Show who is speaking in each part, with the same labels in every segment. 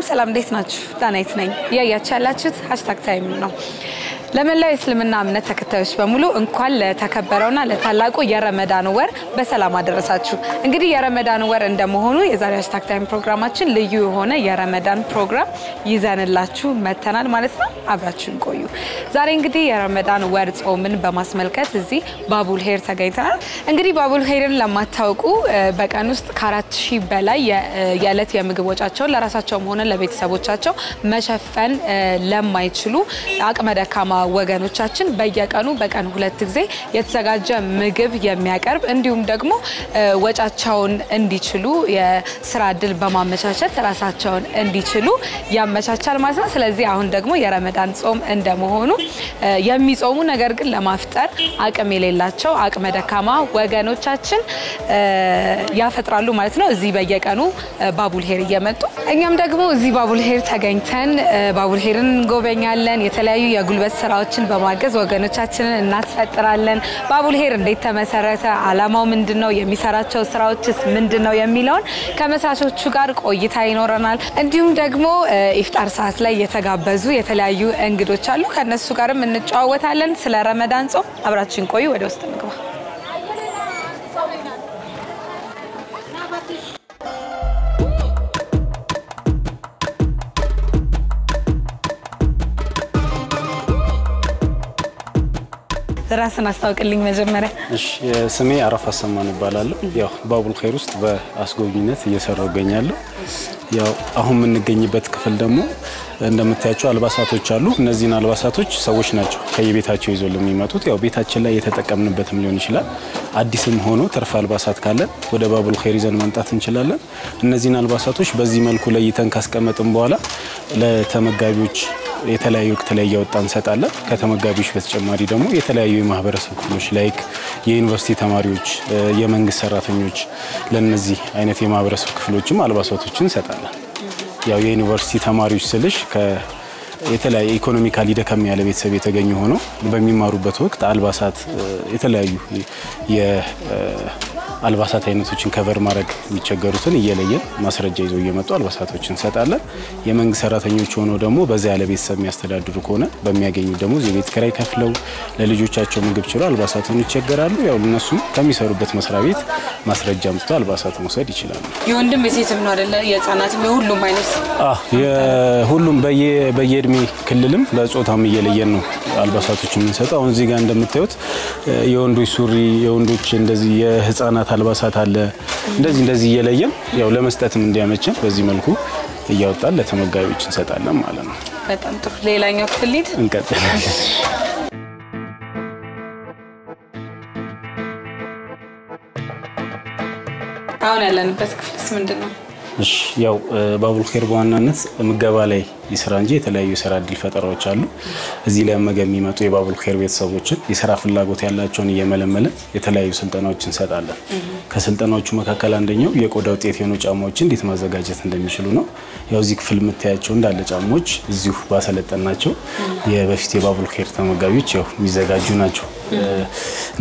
Speaker 1: ሰላም እንዴት ናችሁ? ዳናይት ነኝ። ያያችሁ ያላችሁት #ታይም ነው። ለመላው እስልምና እምነት ተከታዮች በሙሉ እንኳን ለተከበረውና ለታላቁ የረመዳን ወር በሰላም አደረሳችሁ። እንግዲህ የረመዳን ወር እንደመሆኑ የዛሬ #ታይም ፕሮግራማችን ልዩ የሆነ የረመዳን ፕሮግራም ይዘንላችሁ መተናል ማለት ነው። አብራችሁን ቆዩ። ዛሬ እንግዲህ የረመዳን ወር ጾምን በማስመልከት እዚህ ባቡል ሄር ተገኝተናል። እንግዲህ ባቡል ሄርን ለማታውቁ በቀን ውስጥ ከ4000 በላይ የዕለት የምግብ ወጫቸውን ለራሳቸውም ሆነ ለቤተሰቦቻቸው መሸፈን ለማይችሉ አቅመ ደካማ ወገኖቻችን በየቀኑ በቀን 2 ጊዜ የተዘጋጀ ምግብ የሚያቀርብ እንዲሁም ደግሞ ወጫቸውን እንዲችሉ የስራ እድል በማመቻቸት ራሳቸውን እንዲችሉ ያመቻቻል ማለት ነው። ስለዚህ አሁን ደግሞ የረመዳን ጾም እንደመሆኑ የሚጾሙ ነገር ግን ለማፍጠር አቅም የሌላቸው አቅመ ደካማ ወገኖቻችን ያፈጥራሉ ማለት ነው። እዚህ በየቀኑ ባቡል ሄር እየመጡ እኛም ደግሞ እዚህ ባቡል ሄር ተገኝተን ባቡል ሄርን እንጎበኛለን። የተለያዩ የጉልበት ስራዎችን በማገዝ ወገኖቻችንን እናስፈጥራለን። ባቡል ሄር እንዴት ተመሰረተ፣ አላማው ምንድነው፣ የሚሰራቸው ስራዎችስ ምንድነው የሚለውን ከመስራቾቹ ጋር ቆይታ ይኖረናል። እንዲሁም ደግሞ ኢፍጣር ሰዓት ላይ የተጋበዙ የተለያዩ እንግዶች አሉ። ከነሱ ጋርም እንጫወታለን። ስለ ረመዳን ጾም አብራችን ቆዩ። ወደ ውስጥ እንግባ። ራስን አስተዋውቅልኝ መጀመሪያ።
Speaker 2: እሺ ስሜ አረፋ ሰማን ይባላል። ያው ባቡል ሄር ውስጥ በአስጎብኝነት እየሰራው ገኛለሁ። ያው አሁን የምንገኝበት ክፍል ደግሞ እንደምታያቸው አልባሳቶች አሉ። እነዚህን አልባሳቶች ሰዎች ናቸው ከየቤታቸው ይዘው ለሚመጡት። ያው ቤታችን ላይ የተጠቀምንበትም ሊሆን ይችላል። አዲስም ሆኖ ተርፍ አልባሳት ካለ ወደ ባቡል ሄር ይዘን መምጣት እንችላለን። እነዚህን አልባሳቶች በዚህ መልኩ ለይተን ካስቀመጥን በኋላ ለተመጋቢዎች የተለያዩ ወቅት ላይ ያወጣን እንሰጣለን። ከተመጋቢዎች በተጨማሪ ደግሞ የተለያዩ የማህበረሰብ ክፍሎች ላይክ የዩኒቨርሲቲ ተማሪዎች፣ የመንግስት ሰራተኞች ለነዚህ አይነት የማህበረሰብ ክፍሎችም አልባሳቶችን እንሰጣለን። ያው የዩኒቨርሲቲ ተማሪዎች ስልሽ የተለያዩ ኢኮኖሚካሊ ደከም ያለ ቤተሰብ የተገኙ ሆኖ በሚማሩበት ወቅት አልባሳት የተለያዩ አልባሳት አይነቶችን ከቨር ማድረግ የሚቸገሩትን እየለየን ማስረጃ ይዘው እየመጡ አልባሳቶችን እንሰጣለን። የመንግስት ሰራተኞች ሆነው ደግሞ በዛ ያለ ቤተሰብ የሚያስተዳድሩ ከሆነ በሚያገኙ ደግሞ የቤት ኪራይ ከፍለው ለልጆቻቸው ምግብ ችለው አልባሳቱን ይቸገራሉ። ያው እነሱ ከሚሰሩበት መስሪያ ቤት ማስረጃ አምጥተው አልባሳት መውሰድ ይችላሉ።
Speaker 1: የወንድም የሴትም ነው አይደለ? የህፃናትም የሁሉም አይነት
Speaker 2: የሁሉም በየእድሜ ክልልም በጾታም እየለየን ነው አልባሳቶችን የምንሰጠው። አሁን እዚህ ጋር እንደምታዩት የወንዶች ሱሪ፣ የወንዶች እንደዚህ የህፃናት አልባሳት አለ። እንደዚህ እየለየን ያው ለመስጠትም እንዲያመቸን በዚህ መልኩ እያወጣን ለተመጋቢዎች እንሰጣለን ማለት ነው።
Speaker 1: በጣም ጥሩ። ሌላኛው ክፍል
Speaker 2: እንቀጥላለን።
Speaker 1: አሁን ያለንበት ክፍልስ ምንድነው?
Speaker 2: እሺ ያው ባቡል ሄር በዋናነት ምገባ ላይ ይስራ እንጂ የተለያዩ የስራ እድል ፈጠራዎች አሉ። እዚህ ላይ መገብ የሚመጡ የባቡል ሄር ቤተሰቦችን የስራ ፍላጎት ያላቸውን እየመለመልን የተለያዩ ስልጠናዎችን እንሰጣለን። ከስልጠናዎቹ መካከል አንደኛው የቆዳ ውጤት የሆኑ ጫማዎችን እንዴት ማዘጋጀት እንደሚችሉ ነው። ያው እዚህ ክፍል የምታያቸው እንዳለ ጫማዎች እዚሁ ባሰለጠናቸው የበፊት የባቡል ሄር ተመጋቢዎች ያው የሚዘጋጁ ናቸው።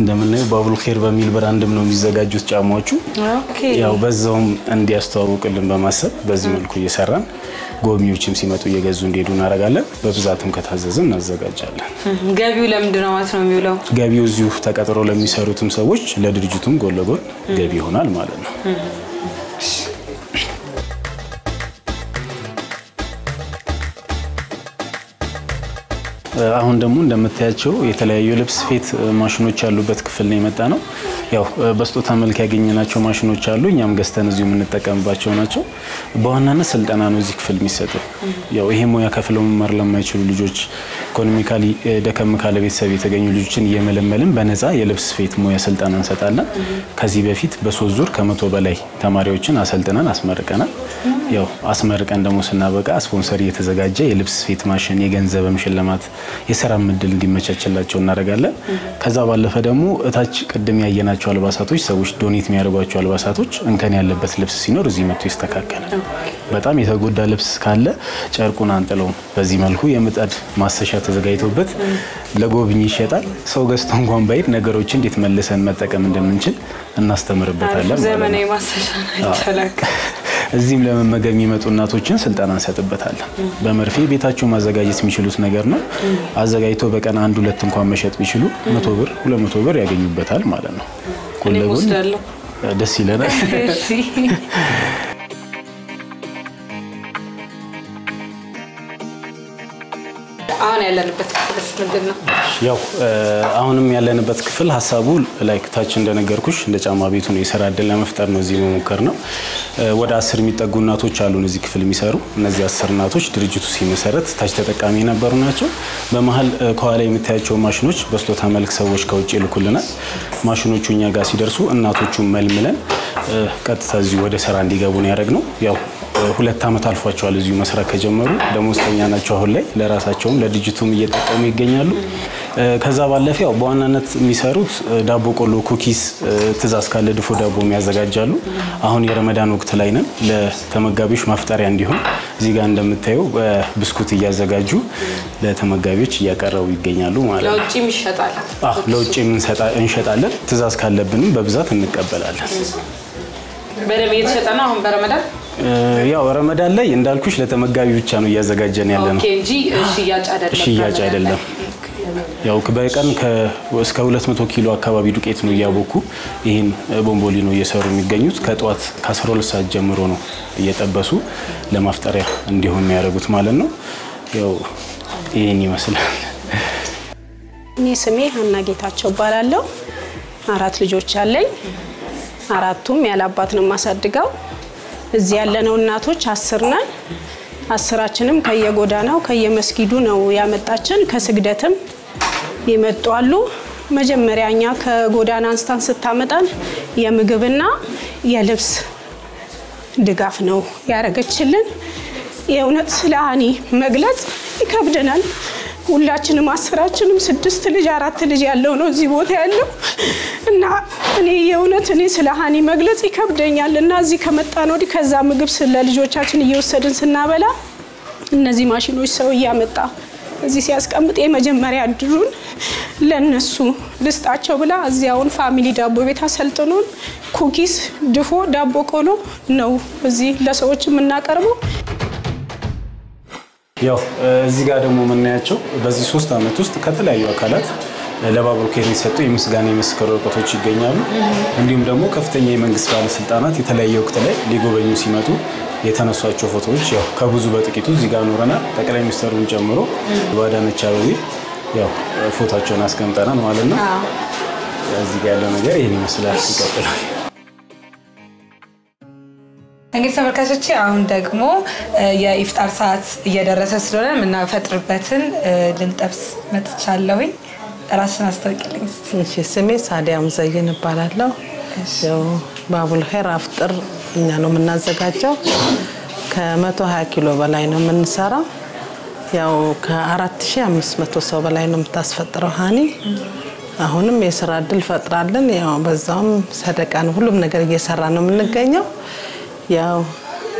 Speaker 2: እንደምናየው ባቡል ሄር በሚል ብራንድም ነው የሚዘጋጁት ጫማዎቹ። ያው በዛውም እንዲያስተዋውቅልን በማሰብ በዚህ መልኩ እየሰራን ጎብኚዎችም ሲመጡ እየገዙ እንዲሄዱ እናደርጋለን። በብዛትም ከታዘዝን እናዘጋጃለን።
Speaker 1: ገቢው ለምንድን ነው ማለት ነው የሚውለው?
Speaker 2: ገቢው እዚሁ ተቀጥሮ ለሚሰሩትም ሰዎች ለድርጅቱም ጎን ለጎን ገቢ ይሆናል ማለት ነው። አሁን ደግሞ እንደምታያቸው የተለያዩ ልብስ ስፌት ማሽኖች ያሉበት ክፍል ነው የመጣ ነው። ያው በስጦታ መልክ ያገኘናቸው ማሽኖች አሉ። እኛም ገዝተን እዚሁ የምንጠቀምባቸው ናቸው። በዋናነት ስልጠና ነው እዚህ ክፍል የሚሰጠው። ያው ይሄ ሙያ ከፍለው መማር ለማይችሉ ልጆች ኢኮኖሚካሊ ደከም ካለ ቤተሰብ የተገኙ ልጆችን እየመለመልን በነፃ የልብስ ስፌት ሙያ ስልጠና እንሰጣለን። ከዚህ በፊት በ3 ዙር ከ100 በላይ ተማሪዎችን አሰልጥነን አስመርቀናል። ያው አስመርቀን ደግሞ ስናበቃ ስፖንሰር እየተዘጋጀ የልብስ ስፌት ማሽን የገንዘብም ሽልማት የሥራ ምድል እንዲመቻችላቸው እናደርጋለን። ከዛ ባለፈ ደግሞ እታች ቅድም ያየናቸው አልባሳቶች ሰዎች ዶኔት የሚያደርጓቸው አልባሳቶች እንከን ያለበት ልብስ ሲኖር እዚህ መጥቶ ይስተካከላል። በጣም የተጎዳ ልብስ ካለ ጨርቁን አንጥለው በዚህ መልኩ የምጣድ ማሰሻ ተዘጋጅቶበት ለጎብኚ ይሸጣል። ሰው ገዝቶ እንኳን ባይድ ነገሮችን እንዴት መልሰን መጠቀም እንደምንችል እናስተምርበታለን።
Speaker 1: ዘመናዊ ማሰሻ ነው ይተላከ
Speaker 2: እዚህም ለመመገብ የሚመጡ እናቶችን ስልጠና እንሰጥበታለን። በመርፌ ቤታቸው ማዘጋጀት የሚችሉት ነገር ነው። አዘጋጅቶ በቀን 1-2 እንኳን መሸጥ ቢችሉ 100 ብር 200 ብር ያገኙበታል ማለት ነው። ኮለጎን ደስ ይለናል።
Speaker 1: እሺ አሁን ያለንበት ክፍል ምንድነው?
Speaker 2: ያው አሁንም ያለንበት ክፍል ሐሳቡ ላይክ ታች እንደነገርኩሽ እንደ ጫማ ቤቱ ነው የሥራ ዕድል ለመፍጠር ነው እዚህ መሞከር ነው። ወደ 10 የሚጠጉ እናቶች አሉን እዚህ ክፍል የሚሰሩ። እነዚህ 10 እናቶች ድርጅቱ ሲመሰረት ታች ተጠቃሚ የነበሩ ናቸው። በመሃል ከኋላ የምታያቸው ማሽኖች በስጦታ መልክ ሰዎች ከውጭ ይልኩልናል። ማሽኖቹ እኛ ጋር ሲደርሱ እናቶቹን መልምለን ቀጥታ እዚህ ወደ ስራ እንዲገቡ ነው ያደረግነው። ያው 2 አመት አልፏቸዋል እዚሁ መስራት ከጀመሩ። ደሞዝተኛ ናቸው አሁን ላይ ለራሳቸውም ለድርጅቱም እየተጠቀሙ ይገኛሉ። ከዛ ባለፈ ያው በዋናነት የሚሰሩት ዳቦ ቆሎ፣ ኩኪስ፣ ትዛዝ ካለ ድፎ ዳቦ የሚያዘጋጃሉ። አሁን የረመዳን ወቅት ላይ ነን። ለተመጋቢዎች ማፍጠሪያ እንዲሆን እዚህ ጋር እንደምታዩ ብስኩት እያዘጋጁ ለተመጋቢዎች እያቀረቡ ይገኛሉ ማለት ነው።
Speaker 1: ለውጭም ይሸጣል?
Speaker 2: ለውጭም እንሸጣለን። ትዛዝ ካለብንም በብዛት እንቀበላለን።
Speaker 1: በደም እየተሸጠ ነው አሁን በረመዳን?
Speaker 2: ያው ረመዳን ላይ እንዳልኩሽ ለተመጋቢ ብቻ ነው እያዘጋጀን ያለነው።
Speaker 1: ኦኬ እንጂ ሽያጭ አይደለም።
Speaker 2: ያው በቀን እስከ 200 ኪሎ አካባቢ ዱቄት ነው እያቦኩ ይሄን ቦምቦሊኖ እየሰሩ የሚገኙት። ከጧት ከ12 ሰዓት ጀምሮ ነው እየጠበሱ ለማፍጠሪያ እንዲሆን ያደርጉት ማለት ነው። ያው ይሄን ይመስላል።
Speaker 3: እኔ ስሜ ሀና ጌታቸው እባላለሁ። 4 ልጆች አለኝ። 4ቱም ያለ አባት ነው ማሳድገው። እዚህ ያለነው እናቶች 10 ነን። 10አችንም ከየጎዳናው ከየመስጊዱ ነው ያመጣችን። ከስግደትም ይመጣሉ። መጀመሪያኛ ከጎዳና አንስታን ስታመጣን የምግብና የልብስ ድጋፍ ነው ያረጋችልን። የእውነት ስለአኒ መግለጽ ይከብደናል። ሁላችንም 10አችንም 6 ልጅ 4 ልጅ ያለው ነው እዚህ ቦታ ያለው እና እኔ የእውነት እኔ ስለሃኒ መግለጽ ይከብደኛል። እና እዚህ ከመጣን ወዲህ ከዛ ምግብ ለልጆቻችን እየወሰድን ስናበላ እነዚህ ማሽኖች ሰው እያመጣ እዚህ ሲያስቀምጥ የመጀመሪያ እድሉን ለነሱ ልስጣቸው ብላ እዚያውን ፋሚሊ ዳቦ ቤት አሰልጥኖን ኩኪስ፣ ድፎ ዳቦ ቆሎ ነው እዚህ ለሰዎች የምናቀርበው።
Speaker 2: ያው እዚህ ጋር ደግሞ የምናያቸው በዚህ 3 አመት ውስጥ ከተለያዩ አካላት ለባቡር ኬር የሚሰጡ የምስጋና የምስክር ወረቀቶች ይገኛሉ። እንዲሁም ደግሞ ከፍተኛ የመንግስት ባለስልጣናት የተለያየ ወቅት ላይ ሊጎበኙ ሲመጡ የተነሷቸው ፎቶዎች ያው ከብዙ በጥቂቱ እዚህ ጋር ኖረናል። ጠቅላይ ሚኒስትሩን ጨምሮ ባዳነች አቤቤ ያው ፎቶቸውን አስቀምጠናል ማለት ነው። እዚህ ጋር ያለው ነገር ይሄን ይመስላል። ይቀጥላል።
Speaker 1: እንግዲህ ተመልካቾቼ አሁን ደግሞ የኢፍጣር ሰዓት እየደረሰ ስለሆነ ምናፈጥርበትን ልንጠብስ መጥቻለሁኝ። ራስን አስተዋውቂልኝ እስቲ።
Speaker 4: እሺ ስሜ ሳዲያ ሙዘይን እባላለሁ። ያው ባቡል ኸይር አፍጥር እኛ ነው የምናዘጋጀው። ከ120 ኪሎ በላይ ነው የምንሰራው። ያው ከ4500 ሰው በላይ ነው የምታስፈጥረው ሃኒ። አሁንም የሥራ ዕድል ፈጥራለን። ያው በዛም ሰደቃን ሁሉም ነገር እየሰራ ነው የምንገኘው። ያው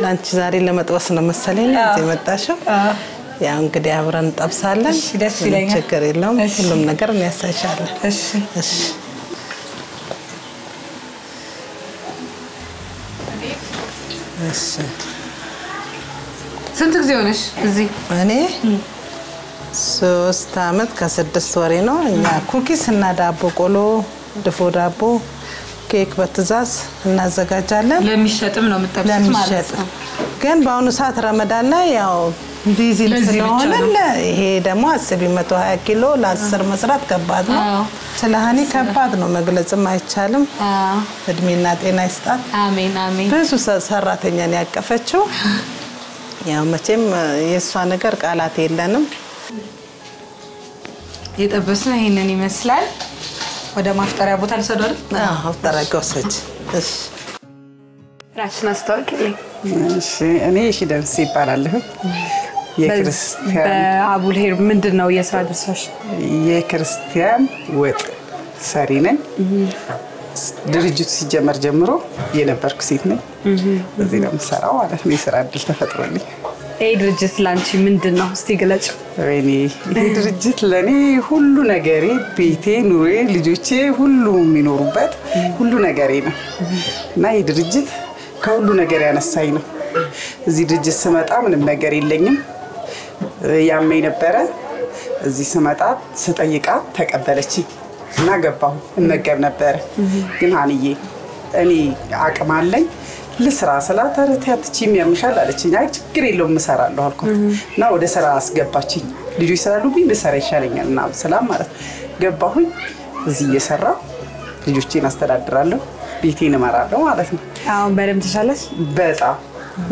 Speaker 4: ላንቺ ዛሬ ለመጥበስ ነው መሰለኝ እዚህ መጣሽው። ያው እንግዲህ አብረን እንጠብሳለን።
Speaker 1: ደስ ይለኛል።
Speaker 4: ችግር የለውም። ሁሉም ነገር እናያሳይሻለን።
Speaker 1: እሺ
Speaker 4: እሺ እሺ።
Speaker 1: ስንት ጊዜ ሆነሽ እዚህ?
Speaker 4: እኔ 3 አመት ከ6 ወር ነው። እኛ ኩኪስ እና ዳቦ ቆሎ፣ ድፎ ዳቦ፣ ኬክ በትዛዝ እናዘጋጃለን።
Speaker 1: ለሚሸጥም ነው የምትጠብሱት ማለት ነው።
Speaker 4: ግን በአሁኑ ሰዓት ረመዳን ላይ ያው ቢዚ ስለሆነ ይሄ ደግሞ 120 ኪሎ ለ10 መስራት ከባድ ነው። ስለሃኒ ከባድ ነው መግለጽም አይቻልም። እድሜና ጤና ይስጣት።
Speaker 1: አሜን አሜን።
Speaker 4: ብዙ ሰራተኛን ያቀፈችው ያው መቼም የሷ ነገር ቃላት የለንም።
Speaker 1: የጠበስነው ይሄንን ይመስላል። ወደ ማፍጠሪያ ቦታ ልሰደው አይደል?
Speaker 4: ማፍጠሪያ ወሰጅ። እሺ
Speaker 1: ራስን አስተዋውቂልኝ።
Speaker 5: እሺ እኔ ሺደምስ ይባላለሁ። የክርስቲያን
Speaker 1: በአቡል ኸይር ምንድነው የሥራ ድርሻሽ?
Speaker 5: የክርስቲያን ወጥ ሰሪ ነኝ። ድርጅቱ ሲጀመር ጀምሮ የነበርኩ ሴት ነኝ። በዚህ ነው የምሰራው ማለት ነው። የሥራ ዕድል ተፈጥሮልኝ።
Speaker 1: ይሄ ድርጅት ላንቺ ምንድነው? እስቲ ግለጭ።
Speaker 5: ወይኔ ይሄ ድርጅት ለኔ ሁሉ ነገሬ፣ ቤቴ፣ ኑሬ፣ ልጆቼ ሁሉ የሚኖሩበት ሁሉ ነገሬ ነው እና ይሄ ድርጅት ከሁሉ ነገር ያነሳኝ ነው። እዚህ ድርጅት ስመጣ ምንም ነገር የለኝም ያመኝ ነበረ እዚህ ስመጣ ስጠይቃት ተቀበለችኝ እና ገባሁ እመገብ ነበር ግን አንዬ እኔ አቅም አለኝ ለስራ ስላት አረታትቺም ያምሻል አለችኝ አይ ችግር የለውም እሰራለሁ አልኳት እና ወደ ስራ አስገባችኝ ልጆች ስላሉብኝ በሰራ ይሻለኛልና ሰላም ማለት ገባሁኝ እዚህ እየሰራ ልጆቼን አስተዳድራለሁ ቤቴን እመራለሁ ማለት ነው
Speaker 1: አሁን በደም ተሻለሽ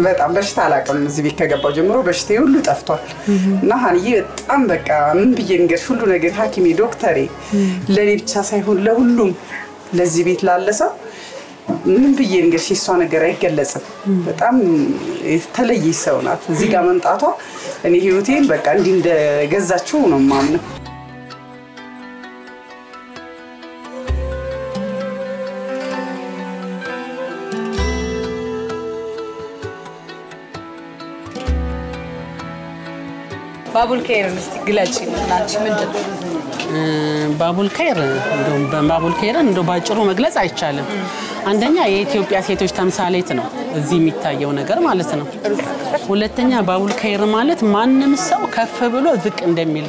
Speaker 5: በጣም በሽታ አላቀም እዚህ ቤት ከገባው ጀምሮ በሽታዬ ሁሉ ጠፍቷል እና ሀንዬ በጣም በቃ ምን ብዬ እንገርሽ ሁሉ ነገር ሐኪሜ ዶክተሬ ለኔ ብቻ ሳይሆን ለሁሉም ለዚህ ቤት ላለሰው ምን ብዬ እንገርሽ እሷ ነገር አይገለጽም በጣም የተለየ ሰው ናት እዚህ ጋር መምጣቷ እኔ ህይወቴን በቃ እንዲ እንደገዛችው ነው ማምነው
Speaker 1: ባቡል ኬር እስቲ ግለጪ እናንቺ ምንድነው
Speaker 4: ባቡል ኬር እንደው ባጭሩ መግለጽ አይቻልም አንደኛ የኢትዮጵያ ሴቶች ተምሳሌት ነው እዚህ የሚታየው ነገር ማለት ነው ሁለተኛ ባቡል ኬር ማለት ማንንም ሰው ከፍ ብሎ ዝቅ እንደሚል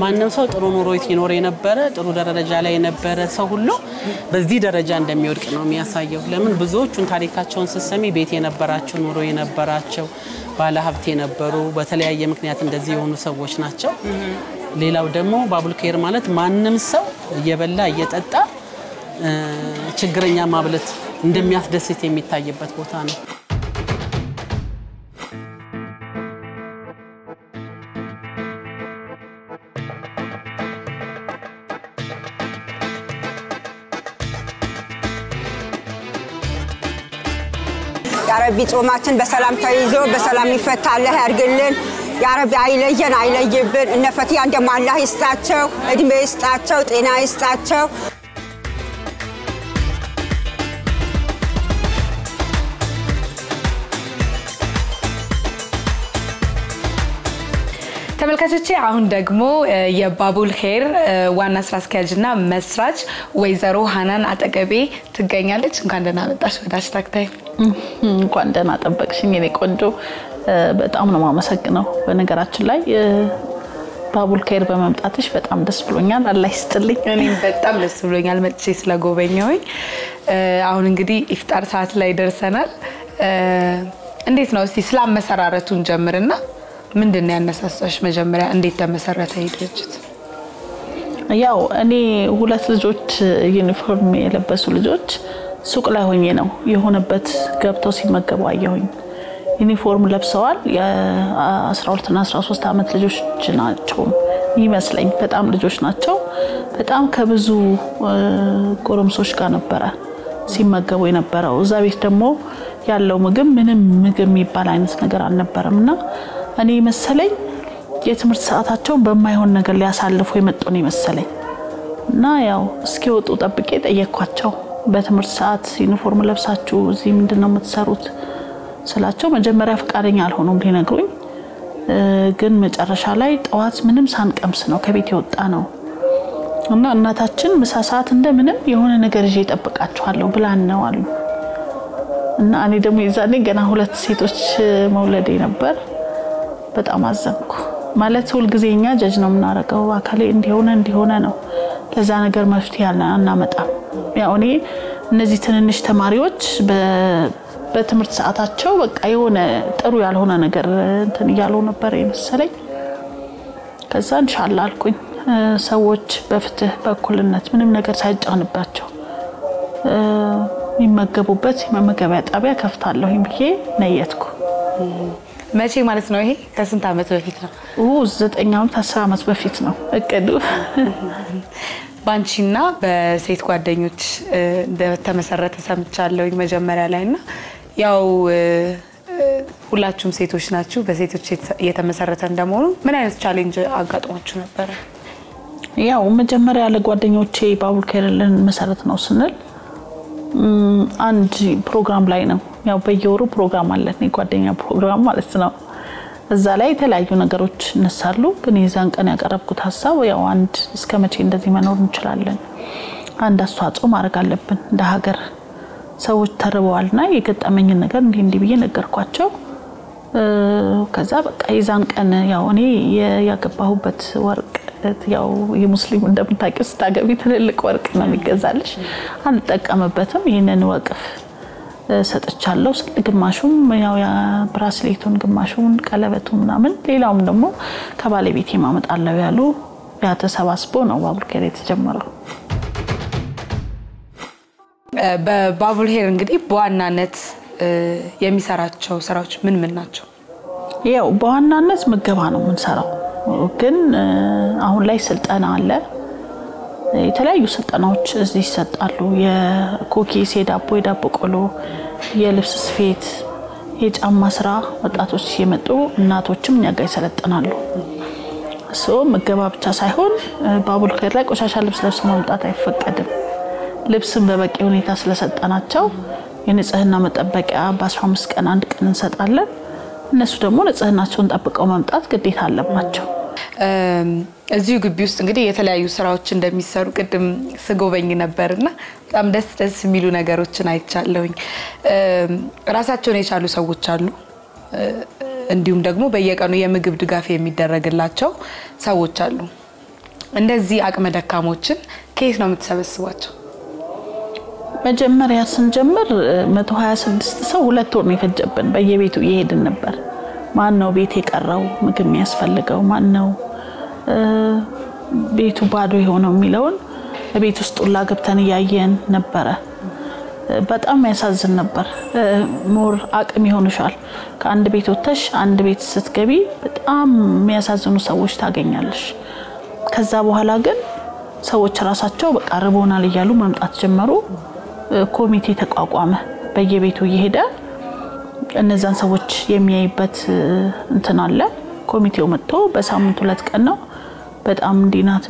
Speaker 4: ማንንም ሰው ጥሩ ኑሮ ይኖር የነበረ ጥሩ ደረጃ ላይ የነበረ ሰው ሁሉ በዚህ ደረጃ እንደሚወድቅ ነው የሚያሳየው ለምን ብዙዎቹን ታሪካቸውን ሲሰሚ ቤት የነበራቸው ኑሮ የነበራቸው ባለ ሀብት የነበሩ በተለያየ ምክንያት እንደዚህ የሆኑ ሰዎች ናቸው ሌላው ደግሞ ባቡል ኬር ማለት ማንንም ሰው እየበላ እየጠጣ ችግረኛ ማብለት እንደሚያስደስት የሚታይበት ቦታ ነው
Speaker 6: ያረቢ ጾማችን በሰላም ተይዞ በሰላም ይፈታልህ ያርግልን ያረቢ አይለይብን እነ ፈቲያ እንደማ አላህ ይስጣቸው እድሜ ይስጣቸው ጤና ይስጣቸው
Speaker 1: ተመልካቾቼ አሁን ደግሞ የባቡል ኬር ዋና ስራ አስኪያጅና መስራች ወይዘሮ ሃናን አጠገቤ ትገኛለች እንኳን ደህና መጣሽ ወደ አሽታክታይ
Speaker 7: እንኳን ደህና ጠበቅሽኝ እኔ ቆንጆ በጣም ነው ማመሰግነው በነገራችን ላይ ባቡል ኬር በመምጣትሽ በጣም ደስ ብሎኛል አላህ ይስጥልኝ
Speaker 1: እኔም በጣም ደስ ብሎኛል መጥቼ ስለጎበኘሁኝ አሁን እንግዲህ ኢፍጣር ሰዓት ላይ ደርሰናል እንዴት ነው እስቲ ስለ መሰራረቱን ጀምርና ምንድነው ያነሳሳሽ መጀመሪያ እንዴት ተመሰረተ ድርጅት
Speaker 7: ያው እኔ ሁለት ልጆች ዩኒፎርም የለበሱ ልጆች ሱቅ ላይ ሆኜ ነው የሆነበት ገብተው ሲመገቡ አየሁኝ ዩኒፎርም ለብሰዋል የ12 እና 13 አመት ልጆች ናቸው ይመስለኝ በጣም ልጆች ናቸው በጣም ከብዙ ጎረምሶች ጋር ነበር ሲመገቡ የነበረው እዛ ቤት ደግሞ ያለው ምንም ምግብ የሚባል አይነት ነገር አልነበረምና እኔ መሰለኝ የትምህርት ሰዓታቸው በማይሆን ነገር ሊያሳልፉ የመጡ ነው መሰለኝ እና ያው እስኪወጡ ጠብቄ ጠየቅኳቸው በትምህርት ሰዓት ዩኒፎርም ለብሳችሁ እዚህ ምንድነው የምትሰሩት ስላቸው መጀመሪያ ፈቃደኛ አልሆኑም ሊነግሩኝ ግን መጨረሻ ላይ ጠዋት ምንም ሳንቀምስ ነው ከቤት የወጣ ነው እና እናታችን ምሳ ሰዓት እንደምንም የሆነ ነገር ይዤ እጠብቃችኋለሁ ብላን ነው አሉ እና እኔ ደግሞ ይዛኔ ገና ሁለት ሴቶች መውለዴ ነበር በጣም አዘንኩ ማለት ሁሉ ጊዜኛ ጀጅ ነው ምናረጋው አካሌ እንዲሆነ ነው ለዛ ነገር መፍትሄ አናመጣም ያው እኔ እነዚህ ትንንሽ ተማሪዎች በትምህርት ሰዓታቸው በቃ የሆነ ጥሩ ያልሆነ ነገር እንትን ያለው ነበር የመሰለኝ ከዛ ኢንሻአላህ አልኩኝ ሰዎች በፍትህ በኩልነት ምንም ነገር ሳይጫንባቸው የሚመገቡበት የመመገቢያ ጣቢያ ከፍታለሁ ብዬ ነየትኩ
Speaker 1: መቼ ማለት ነው ይሄ ከስንት አመት በፊት ነው
Speaker 7: 9 አመት 10 አመት በፊት ነው እቅዱ
Speaker 1: ባንቺና በሴት ጓደኞች እንደተመሰረተ ሰምቻለሁ መጀመሪያ ላይና ያው ሁላችሁም ሴቶች ናችሁ በሴቶች የተመሰረተ እንደመሆኑ ምን አይነት ቻሌንጅ አጋጥሟችሁ ነበር
Speaker 7: ያው መጀመሪያ ለጓደኞቼ ባቡል ኬርን መሰረት ነው ስንል አንድ ፕሮግራም ላይ ነው ያው በየወሩ ፕሮግራም አለን የጓደኛ ፕሮግራም ማለት ነው እዛ ላይ የተለያዩ ነገሮች ነሳሉ ግን የዛን ቀን ያቀረብኩት ሐሳብ ያው አንድ እስከመቼ እንደዚህ መኖር እንችላለን አንድ አስተዋጽኦ ማድረግ አለብን እንደ ሀገር ሰዎች ተርበዋልና የገጠመኝ ነገር እንዲህ ብዬ ነገርኳቸው ከዛ በቃ የዛን ቀን ያው እኔ ያገባሁበት ወርቅ ያው የሙስሊም እንደምታውቂው ስታገቢ ትልልቅ ወርቅ ነው የሚገዛልሽ አንጠቀምበትም ይሄንን ወቅፍ ሰጥቻለሁ ግማሹም ያው ያ ብራስሌቱን ግማሹን ቀለበቱ ምናምን ሌላውም ደግሞ ከባለቤቴ ማመጣለው ያሉ ያ ተሰባስቦ ነው ባቡል ኸይር የተጀመረው
Speaker 1: በባቡል ኸይር እንግዲህ በዋናነት የሚሰራቸው ስራዎች ምን ናቸው
Speaker 7: ያው በዋናነት ምገባ ነው የምንሰራው ግን አሁን ላይ ስልጠና አለ የተለያዩ ስልጠናዎች እዚህ ይሰጣሉ የኩኪስ የዳቦ ቆሎ የልብስ ስፌት የጫማ ስራ ወጣቶች የመጡ እናቶችም ያጋ ይሰለጥናሉ ምገባ ብቻ ሳይሆን ባቡል ኸይር ላይ ቆሻሻ ልብስ ለብሶ ማምጣት አይፈቀድም ልብስን በበቂ ሁኔታ ስለሰጠናቸው የንጽህና መጠበቂያ በ15 ቀን አንድ ቀን እንሰጣለን እነሱ ደግሞ ንጽህናቸውን ጠብቀው ማምጣት ግዴታ አለባቸው እዚሁ ግቢ ውስጥ እንግዲህ የተለያዩ ስራዎች እንደሚሰሩ ቅድም ስጎበኝ ነበርና በጣም ደስ የሚሉ ነገሮችን አይቻለሁኝ ራሳቸውን የቻሉ ሰዎች አሉ እንዲሁም ደግሞ በየቀኑ የምግብ ድጋፍ የሚደረግላቸው ሰዎች አሉ እንደዚህ አቅመ ደካሞችን ከየት ነው የምትሰበስቧቸው መጀመሪያ ስንጀምር 126 ሰው 2 ወር ነው የፈጀብን በየቤቱ ይሄድን ነበር ማን ነው ቤት የቀረው ምግብ የሚያስፈልገው ማን ነው ቤቱ ባዶ የሆነው የሚለውን ቤት ውስጥ ሁላ ገብተን ያየን ነበር በጣም ያሳዝን ነበር ሞር አቅም ይሆንሻል ከአንድ ቤት ወጥተሽ አንድ ቤት ስትገቢ በጣም የሚያሳዝኑ ሰዎች ታገኛለሽ ከዛ በኋላ ግን ሰዎች ራሳቸው በቃ ርቦናል ይያሉ መምጣት ጀመሩ ኮሚቴ ተቋቋመ በየቤቱ ይሄደ እነዛን ሰዎች የሚያይበት እንትን አለ ኮሚቴው መጥቶ በሳምንት 2 ቀን ነው በጣም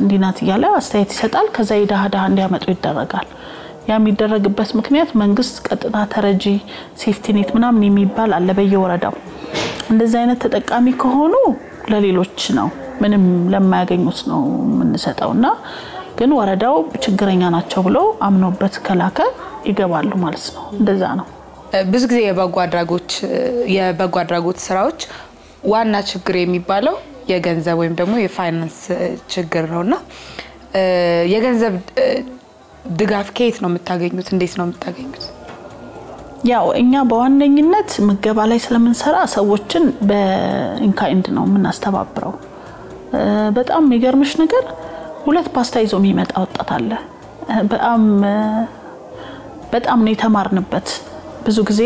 Speaker 7: እንዲናት ይያለ አስተያየት ይሰጣል ከዛ ይዳሃ እንዲያመጡ ይደረጋል የሚደረግበት ምክንያት መንግስት ቀጥታ ተረጂ ሴፍቲ ኔት ምናምን የሚባል አለ በየወረዳው እንደዚህ አይነት ተጠቃሚ ከሆኑ ለሌሎች ነው ምንም ለማያገኙት ነው የምንሰጠውና ግን ወረዳው ችግረኛ ናቸው ብሎ አምኖበት ከላከ ይገባሉ ማለት ነው እንደዛ ነው
Speaker 1: ብዙ ጊዜ የበጎ አድራጎት ስራዎች ዋና ችግር የሚባለው የገንዘብ ወይም ደግሞ የፋይናንስ ችግር ነውና የገንዘብ ድጋፍ ከየት ነው የምታገኙት እንዴት ነው የምታገኙት
Speaker 7: ያው እኛ በዋነኝነት ምገባ ላይ ስለምንሰራ ሰዎችን በኢንካይንድ ነው የምናስተባብረው በጣም የሚገርምሽ ነገር 2 ፓስታ ይዞ የሚመጣ ወጣት አለ በጣም ነው የተማርንበት ብዙ ጊዜ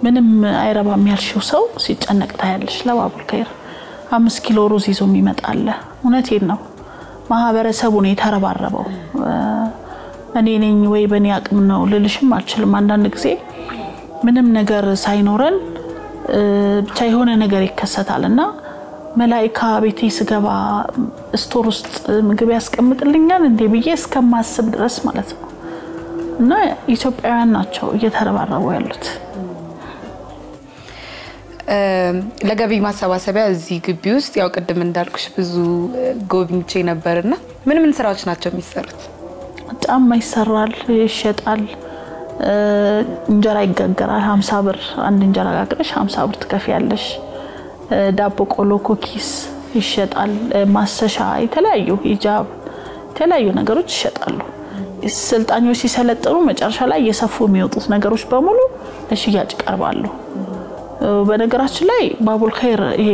Speaker 7: ምንም አይረባም ያልሽው ሰው ሲጨነቅ ታያለሽ ለባቡል ኸይር 5 ኪሎ ሩዝ ይዞ የሚመጣ አለ እውነቴን ነው ማህበረሰቡ ነው የተረባረበው እኔ ነኝ ወይ በኔ አቅም ነው ልልሽም አልችልም አንዳንድ ጊዜ ምንም ነገር ሳይኖረን ብቻ የሆነ ነገር ይከሰታልና መላእክት ቤቴ ስገባ ስቶር ውስጥ ምግብ ያስቀምጥልኛል እንዴ ብዬ እስከማስብ ድረስ ማለት ነው እና ኢትዮጵያውያን ናቸው እየተረባረቡ ያሉት
Speaker 1: ለገቢ ማሰባሰቢያ እዚህ ግቢ ውስጥ ያው ቅድም እንዳልኩሽ ብዙ ጎብኝቼ ነበርና ምን ስራዎች ናቸው የሚሰሩት
Speaker 7: ጫማ ይሰራል ይሸጣል እንጀራ ይጋገራል 50 ብር አንድ እንጀራ ጋግረሽ 50 ብር ትከፍያለሽ ዳቦ ቆሎ ኩኪስ ይሸጣል ማሰሻ የተለያዩ ሂጃብ የተለያዩ ነገሮች ይሸጣሉ ስልጣኞች ሲሰለጥኑ መጨረሻ ላይ የሰፉ የሚወጡት ነገሮች በሙሉ ለሽያጭ ቀርባሉ በነገራችን ላይ ባቡል ኸይር ይሄ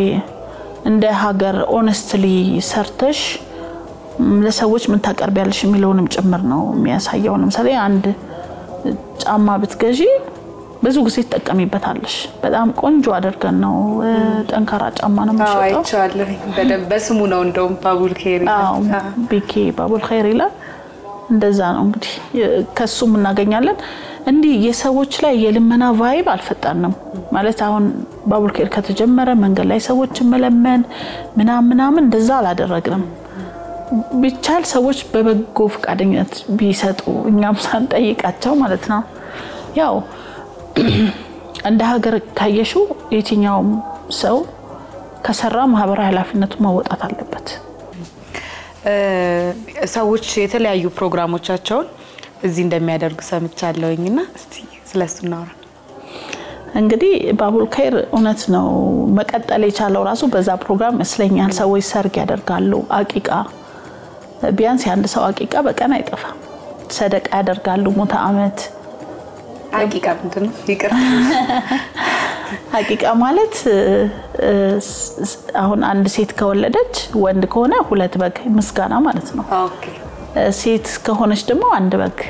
Speaker 7: እንደ ሀገር ኦነስትሊ ሰርተሽ ለሰዎች ምን ታቀርቢያለሽ የሚለውንም ጭምር ነው የሚያሳየው ለምሳሌ አንድ ጫማ ብትገዢ ብዙ ጊዜ ተጠቀሚበታለሽ በጣም ቆንጆ አድርገን ነው ጠንካራ ጫማ ነው የሚሸጠው
Speaker 1: አይቻለሁ በደንብ በስሙ ነው እንደውም ባቡል ኸይር
Speaker 7: ቢኬ ባቡል ኸይር ይላል እንደዛ ነው እንግዲህ ከሱም እናገኛለን እንዲህ የሰዎች ላይ የልመና ቫይብ አልፈጣንም ማለት አሁን ባቡል ኸይር ከተጀመረ መንገድ ላይ ሰዎች መለመን ምናምን እንደዛ አላደረግንም ቢቻል ሰዎች በበጎ ፍቃደኝነት ቢሰጡ እኛም ሳንጠይቃቸው ማለት ነው ያው እንደ ሀገር ካየሽው የትኛውም ሰው ከሰራ ማህበራዊ ኃላፊነቱን መወጣት አለበት
Speaker 1: ሰዎች የተለያዩ ፕሮግራሞቻቸውን እዚህ እንደሚያደርጉ ሰምቻለሁኝና እስቲ ስለሱ እናወራ
Speaker 7: እንግዲህ ባቡል ኸይር እውነት ነው መቀጠል የቻለው ራሱ በዛ ፕሮግራም መስለኛል ሰዎች ሰርግ ያደርጋሉ አቂቃ ቢያንስ አንድ ሰው አቂቃ በቀን አይጠፋም ሰደቃ ያደርጋሉ ሞተ አመት
Speaker 1: አቂቃ ምንድነው ይቅር
Speaker 7: አቂቃ ማለት አሁን አንድ ሴት ከወለደች ወንድ ከሆነ ሁለት በግ ምስጋና ማለት ነው
Speaker 1: ኦኬ
Speaker 7: ሴት ከሆነች ደግሞ አንድ በግ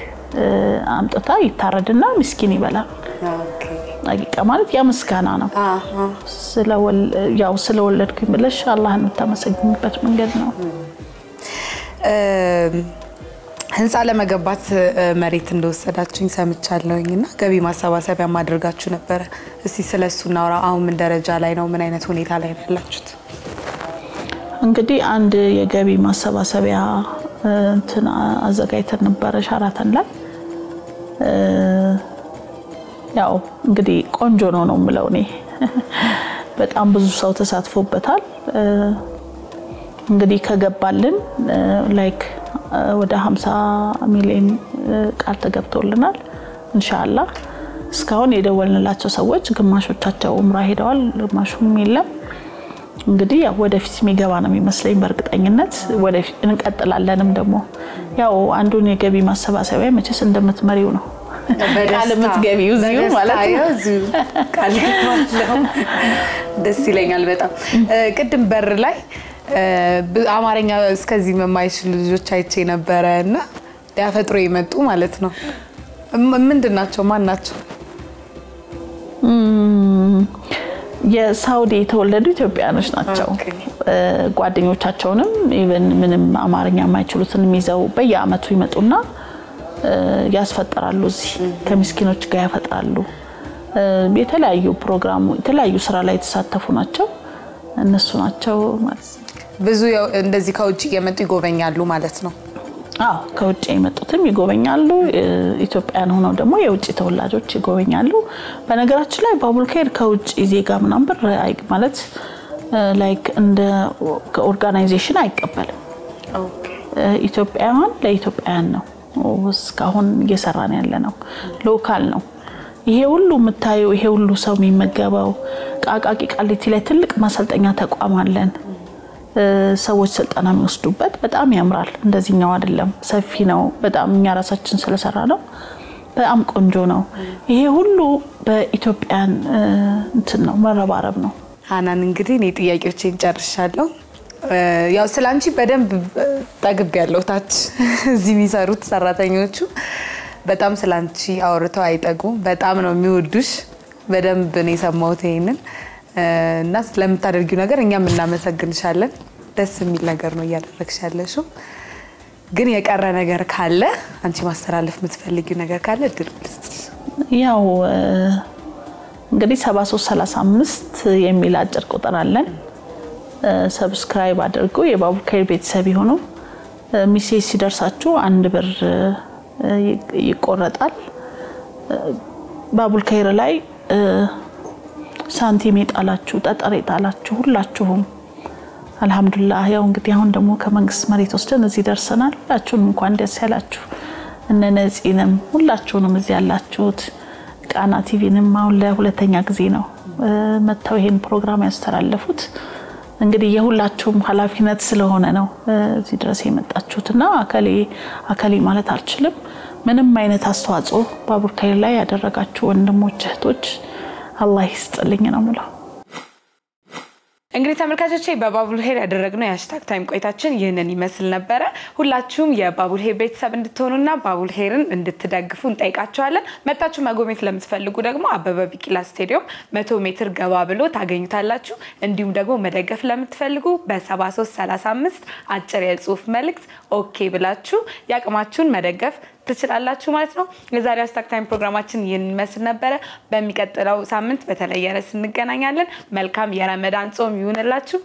Speaker 7: አምጥታ ይታረድና ምስኪን ይበላል
Speaker 1: ኦኬ
Speaker 7: አቂቃ ማለት ያ ምስጋና ነው ስለወለድኩኝ ብለሽ አላህን ተመሰግኝበት መንገድ ነው
Speaker 1: ህንጻ ለመገንባት መሬት እንደወሰዳችሁኝ ሰምቻለሁኝና ገቢ ማሰባሰቢያ ማድረጋችሁ ነበር እስቲ ስለሱና አውራ አሁን ምን ደረጃ ላይ ነው ምን አይነት ሁኔታ ላይ ያላችሁት
Speaker 7: እንግዲህ አንድ የገቢ ማሰባሰቢያ እንትና አዘጋጅተን ነበር ሻራተን ላይ ያው እንግዲህ ቆንጆ ነው የምለው እኔ በጣም ብዙ ሰው ተሳትፎበታል እንግዲህ ከገባልን ላይክ ወደ 50 ሚሊዮን ቃል ተገብቶልናል ኢንሻአላህ እስካሁን የደወልንላቸው ሰዎች ግማሾቻቸው ኡምራ ሄደዋል ግማሹም የለም እንግዲህ ያው ወደፊት የሚገባ ነው የሚመስለኝ በርግጠኝነት ወደፊት እንቀጥላለንም ደግሞ ያው አንዱን የገቢ ማሰባሰቢያ መቼስ እንደምትመሪው ነው ቃል ምትገቢው እዚሁ ማለት ነው
Speaker 1: ቃል ምትገቢው ደስ ይለኛል በጣም ቅድም በር ላይ አማርኛ እስከዚህ የማይችሉ ልጆች አይቼ ነበርና ያፈጥሮ ይመጡ ማለት ነው ምንድናቸው ማን ናቸው
Speaker 7: የሳውዲ ተወለዱ ኢትዮጵያኖች ናቸው ጓደኞቻቸውንም ኢቭን ምንም አማርኛ የማይችሉትን ይዘው በየአመቱ ይመጡና ያስፈጥራሉ እዚህ ከሚስኪኖች ጋር ያፈጥራሉ የተለያዩ ፕሮግራሙ የተለያዩ ስራ ላይ ተሳተፉ ናቸው እነሱ ናቸው ማለት
Speaker 1: ብዙ እንደዚህ ከውጭ የመጡ ይጎበኛሉ ማለት ነው
Speaker 7: አዎ ከውጭ የመጡትም ይጎበኛሉ ኢትዮጵያን ሆነው ደግሞ የውጭ ተወላጆች ይጎበኛሉ በነገራችን ላይ ባቡል ኸይር ከውጭ ዜጋ ምናምን ማለት ላይክ እንደ ኦርጋናይዜሽን አይቀበልም
Speaker 1: ኦኬ
Speaker 7: ኢትዮጵያውያን ለኢትዮጵያውያን ነው እስካሁን እየሰራን ያለ ነው ሎካል ነው ይሄ ሁሉ መታየው ይሄ ሁሉ ሰው የሚመገበው ቃቃቂ ቃሊቲ ላይ ትልቅ ማሰልጠኛ ተቋም አለን ሰዎች ስልጣና የሚወስዱበት በጣም ያምራል እንደዚህኛው አይደለም ሰፊ ነው በጣም እኛ ራሳችን ስለሰራ ነው በጣም ቆንጆ ነው ይሄ ሁሉ በኢትዮጵያን እንትን ነው መረባረብ ነው
Speaker 1: ሃናን እንግዲህ እኔ ጥያቄዎችን ጨርሻለሁ ያው ስላንቺ በደንብ ጠግብ ያለው ታች እዚህ የሚሰሩት ሰራተኞቹ በጣም ስላንቺ አውርተው አይጠጉም በጣም ነው የሚወዱሽ በደንብ ነው የሰማሁት ይሄንን እና ስለምታደርጊው ነገር እኛም እናመሰግንሻለን ደስ የሚል ነገር ነው ያደረግሻለሽው ግን የቀረ ነገር ካለ አንቺ ማስተላለፍ የምትፈልጊው ነገር ካለ እድል ልስጥሽ
Speaker 7: ያው እንግዲህ 7335 የሚል አጭር ቁጥር አለን ሰብስክራይብ አድርጉ የባቡል ኸይር ቤተሰብ ይሁኑ ሚሴጅ ሲደርሳችሁ 1 ብር ይቆረጣል ባቡል ኸይር ላይ ሳንቲም ይጣላችሁ ጠጠር ይጣላችሁ ሁላችሁም አልহামዱሊላህ ያው እንግዲህ አሁን ደግሞ ከመንግስት መሬት ወስደን እዚህ ደርሰናል ሁላችሁም እንኳን ደስ ያላችሁ እነነዚህንም ሁላችሁንም እዚህ ያላችሁት ቃና ቲቪንም አሁን ለሁለተኛ ጊዜ ነው መተው ይሄን ፕሮግራም ያስተላልፉት እንግዲህ የሁላችሁም ኃላፊነት ስለሆነ ነው እዚህ ድረስ የመጣችሁትና አከሊ ማለት አልችልም ምንም አይነት አስተዋጽኦ ባቡል ኸይር ላይ ያደረጋችሁ ወንድሞች እህቶች አላህ ይስጥልኝ ነው ማለት
Speaker 1: እንግዲህ ተመልካቾቼ በባቡል ኸይር ያደረግነው #ታይም ቆይታችን ይሄንን ይመስል ነበር ሁላችሁም የባቡል ኸይር ቤተሰብ እንድትሆኑና ባቡል ኸይርን እንድትደግፉ እንጠይቃችኋለን መጣችሁ መጎብኘት ለምትፈልጉ ደግሞ አበበ ቢቂላ ስቴዲየም 100 ሜትር ገባ ብሎ ታገኙታላችሁ እንዲሁም ደግሞ መደገፍ ለምትፈልጉ በ7335 አጭር የጽሁፍ መልእክት ኦኬ ብላችሁ ያቅማችሁን መደገፍ ትችላላችሁ ማለት ነው የዛሬው #ታይም ፕሮግራማችን ይመስል ነበር በሚቀጥለው ሳምንት በተለየ ርዕስ እንገናኛለን መልካም የረመዳን ጾም ይሁንላችሁ